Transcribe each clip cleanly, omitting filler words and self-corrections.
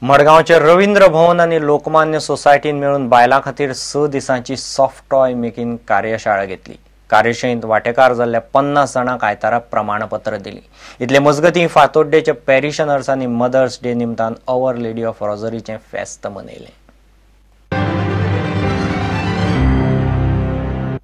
मडगावचे रवींद्र भवन आणि लोकमान्य सोसायटीन मिळून बायलां खातीर 6 दिसांची सॉफ्ट टॉय मेकिंग कार्यशाळा घेतली। कार्यशाळेंत वांटेकार जाल्ल्या 50 जाणांक आयतारा प्रमाणपत्र दिली। इतले मजगतीं फातोड्डेचे पॅरिशनर्स आणि मदर्स डे निमतान अवर लेडी ऑफ रोझरीचें फेस्त मनयलें।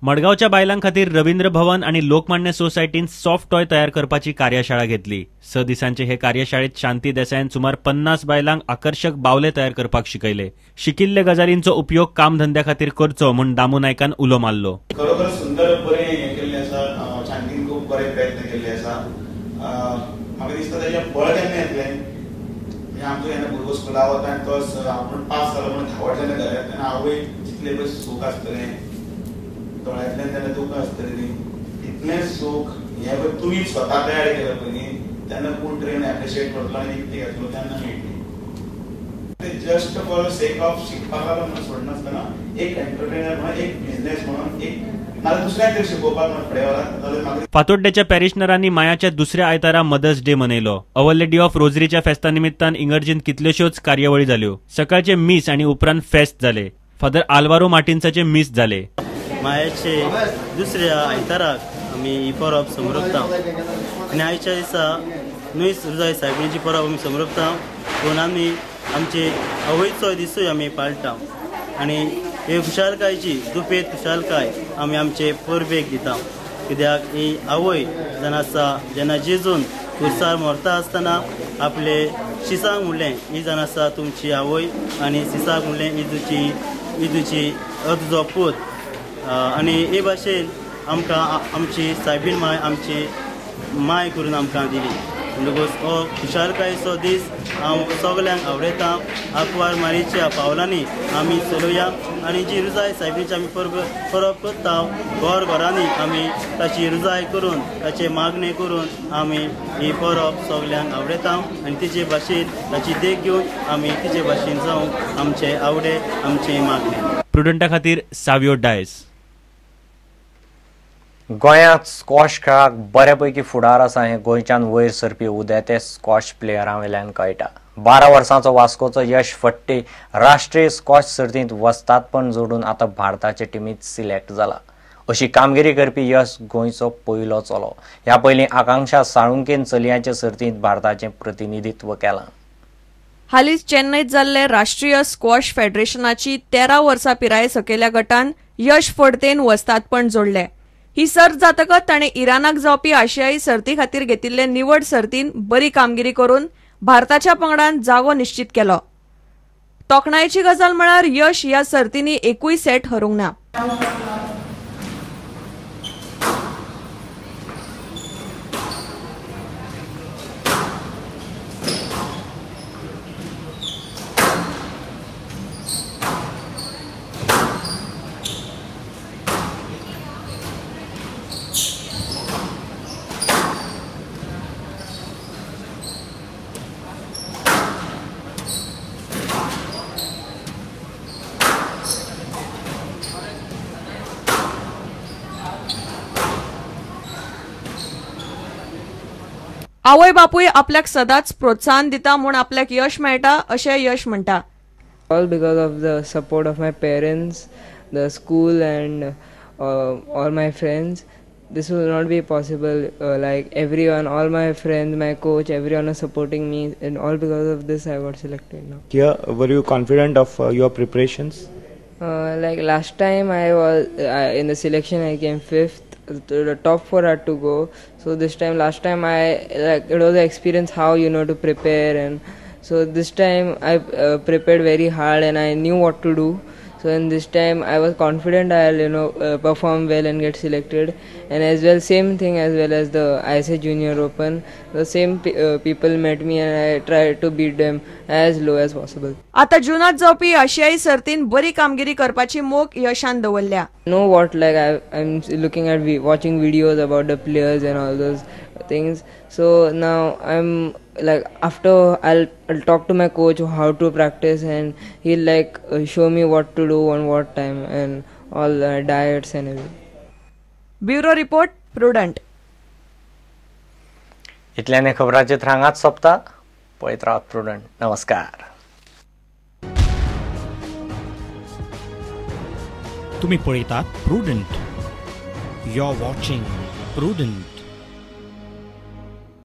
मडगावच्या बायलां खातीर रवींद्र भवन आणि लोकमान्य सोसायटीन सॉफ्ट टॉय तयार करपाची कार्यशाळा घेतली। 6 दिसांचे हे कार्यशाळेत शांती देसायन सुमार 50 बायलांक आकर्षक बावले तयार करपाक शिकयले। शिकिल्ले गजालींचो उपयोग कामधंद्या खातीर करचो म्हूण दामू नायकान उलो मारलो। खरोखर सुंदर बरे हे केल्ले आसा, शांतीन खूप बरे प्रयत्न केल्ले आसा। म्हाका दिसता तेजें फळ केन्ना येतलें, म्हणजे आमचो जेन्ना भुरगो स्कुलाक वता आनी तो आपूण पास जालो म्हणून धांवट जेन्ना घरा तेन्ना आवय जितलें पळय सूख आसतलें, दोळ्यांतल्यान तेन्ना दूख आसतली, इतलें सूख हें पळय तुमी स्वता तयार केलें पळय न्ही, तेन्ना कोण तरी एप्रिशिएट करतलो आनी विकती घेतलो तेन्ना मेळटली। ते just for the sake of शिकपाक लागून म्हणून सोडनासतना एक एंटरप्रेन्युअर म्हणून, एक बिझनेस म्हणून, एक नाल्यार दुसऱ्याक तरी शिकोवपाक म्हणून फुडें व्हरात जाल्यार म्हाका फातोड्डेच्या पॅरिशनरांनी मायाच्या दुसऱ्या आयतारा मदर्स डे मनयलो। अवर लेडी ऑफ रोझरीच्या फेस्ता निमित्तान इगर्जेंत कितल्योश्योच कार्यावळी जाल्यो। सकाळचे मीस आणि उपरांत फेस्त जाले। फादर आल्वारो मार्टिन्साचे मीस जाले। मायाचे दुसऱ्या आयताराक आमी परब समरपता आनी आयच्या दिसा नुयस रुजाय सायबिणीची परब आमी समरपता, पूण आमी आमचे आवयचो दिसूय आमी पाळटा आनी हे खुशालकायेची दुपेत खुशालकाय आमी आमचे परबेक दिता। कित्याक ही आवय जावन आसा जेन्ना जेजून खुर्सार मरता आसतना आपले शिसांक म्हणलें ही जावन आसा तुमची आवय आनी शिसाक म्हणलें ही तुजी तुजो पूत, आनी हे भाशेन आमकां आमची सायबीण माय आमची माय करून आमकां दिली। म्हणटकूच हो खुशालकायेचो दीस हांव सगल्यांक आवडयता। आंकवार मारीच्या पावलांनी आमी चलुया आनी जी रुजाय सायबीणीची आमी परब करता घर घरांनी आमी ताची रुजाय करून ताचे मागणे करून आमी ही परब सगल्यांक आवडयता आनी तिचे भाशेन ताची देख घेवन आमी तिचे भाशेन जावंक आमचे आवडे आमचे मागणे। प्रुडंटा खातीर सावियो डायस। गोंयांत स्क्वॉश खेळाक बऱ्यापैकी फुडार आसा हें गोंयच्यान वयर सरपी उदेते स्क्वॉश प्लेयरां वयल्यान कळटा। 12 वर्सांचो वास्कोचो यश फट्टे राष्ट्रीय स्क्वॉश सर्तींत वस्तादपण जोडून आतां भारताचे टिमींत सिलेक्ट जाला। अशी कामगिरी करपी यश गोंयचो पयलो चलो। ह्या पयलीं आकांक्षा साळुंकेन चलयांचे सर्तींत भारताचें प्रतिनिधित्व केलां। हालींच चेन्नईत जाल्ले राष्ट्रीय स्क्वॉश फेडरेशनाची 13 वर्सां पिराये सकयल्या गटान यश फडतेन वस्तादपण जोडलें। ही सर्त जातकच ताणें इराणाक जावपी आशियाई सर्ती खातीर घेतिल्ले निवड सर्तीन बरी कामगिरी करून भारताच्या पंगडान जागो निश्चित केलो। तोखणायेची गजाल म्हळ्यार यश ह्या सर्तींनी एकूय सेट हरूंक ना। आवय बापूय आपल्याक सदांच प्रोत्साहन दिता म्हूण आपल्याक यश मेळटा अशें यश म्हणटा। All because of the support of my parents, the school and all my friends. This would not be possible. Like everyone, all my friends, my coach, everyone is supporting me, and all because of this I got selected now. Here, were you confident of your preparations? Like last time I was in the selection, I came 5th. The top 4 had to go. So this time, last time it was an experience how to prepare, and so this time I prepared very hard and I knew what to do. So in this time I was confident I'll perform well and get selected. And as well, same thing as well as the ISA Junior Open, the same people met me and I tried to beat them as low as possible. आता जुनात जावपी आशियाई सर्तीन बरी कामगिरी करपाची मोख यशान दवरल्या। Know what, like I'm looking at watching videos about the players and all those things. So now I'm like, after I'll talk to my coach how to practice, and he'll like show me what to do on what time and all diets and everything. Bureau report Prudent. इतल्याने खबरांचे हांगाच सोंपता। पळयत रावत Prudent. नमस्कार। तुम्ही पळयतात Prudent. You are watching prudent.